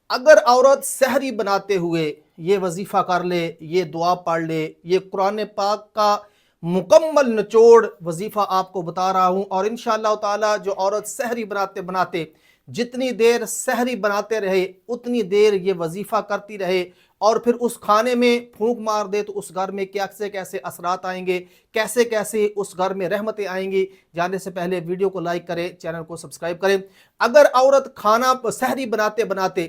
اگر عورت سحری بناتے ہوئے یہ وظیفہ کر لے، یہ دعا پڑھ لے، یہ قرآن پاک کا مکمل نچوڑ وظیفہ آپ کو بتا رہا ہوں، اور انشاءاللہ تعالی جو عورت سحری بناتے بناتے جتنی دیر سحری بناتے رہے اتنی دیر یہ وظیفہ کرتی رہے اور پھر اس کھانے میں پھونک مار دے تو اس گھر میں کیسے کیسے اثرات آئیں گے، کیسے کیسے اس گھر میں رحمتیں آئیں گی۔ جانے سے پہلے ویڈیو کو لائک کریں، چینل کو سبسکرائب کریں۔ اگر عورت کھانا سحری بناتے بناتے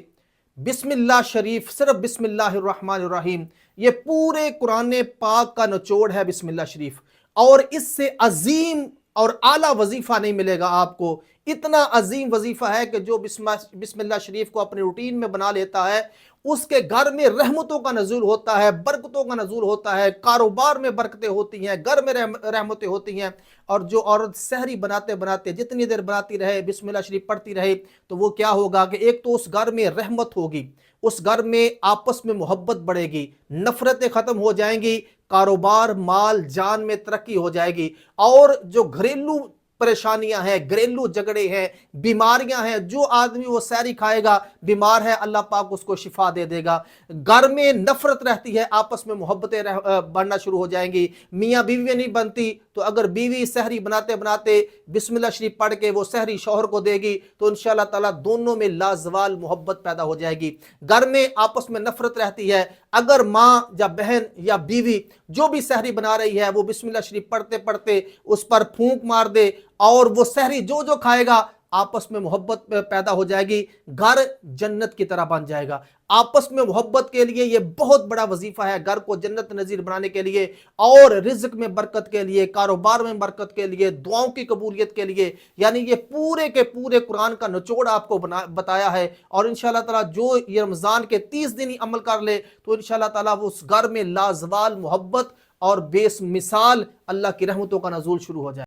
بسم اللہ شریف، صرف بسم اللہ الرحمن الرحیم، یہ پورے قرآن پاک کا نچوڑ ہے بسم اللہ شریف، اور اس سے عظیم اور اعلیٰ وظیفہ نہیں ملے گا آپ کو۔ اتنا عظیم وظیفہ ہے کہ جو بسم اللہ شریف کو اپنے روٹین میں بنا لیتا ہے اس کے گھر میں رحمتوں کا نزول ہوتا ہے، برکتوں کا نزول ہوتا ہے، کاروبار میں برکتیں ہوتی ہیں، گھر میں رحمتیں ہوتی ہیں۔ اور جو عورت سحری بناتے بناتے جتنی دیر بناتی رہے، بسم اللہ شریف پڑھتی رہے، تو وہ کیا ہوگا کہ ایک تو اس گھر میں رحمت ہوگی، اس گھر میں آپس میں محبت بڑھے گی، نفرتیں ختم ہو جائیں گی، کاروبار مال جان میں ترقی ہو جائے گی، اور جو گھریلو پریشانیاں ہیں، گھریلو جھگڑے ہیں، بیماریاں ہیں، جو آدمی وہ سحری کھائے گا بیمار ہے اللہ پاک اس کو شفا دے دے گا۔ گھر میں نفرت رہتی ہے، آپس میں محبتیں بڑھنا شروع ہو جائیں گی۔ میاں بیوی میں نہیں بنتی تو اگر بیوی سحری بناتے بناتے بسم اللہ شریف پڑھ کے وہ سحری شوہر کو دے گی تو انشاءاللہ تعالیٰ دونوں میں لازوال محبت پیدا ہو جائے گی۔ گھر میں آپس میں نفرت رہتی ہے، اگر ماں یا بہن یا بیوی جو بھی سحری بنا رہی ہے وہ بسم اللہ شریف پڑھتے پڑھتے اس پر پھونک مار دے اور وہ سحری جو جو کھائے گا آپس میں محبت پیدا ہو جائے گی، گھر جنت کی طرح بن جائے گا۔ آپس میں محبت کے لیے یہ بہت بڑا وظیفہ ہے، گھر کو جنت نظیر بنانے کے لیے، اور رزق میں برکت کے لیے، کاروبار میں برکت کے لیے، دعاؤں کی قبولیت کے لیے۔ یعنی یہ پورے کے پورے قرآن کا نچوڑ آپ کو بتایا ہے، اور انشاءاللہ تعالیٰ جو یہ رمضان کے 30 دن ہی عمل کر لے تو انشاءاللہ تعالیٰ اس گھر میں لازوال محبت اور بے مثال اللہ کی رحمتوں کا نزول شروع ہو جائے۔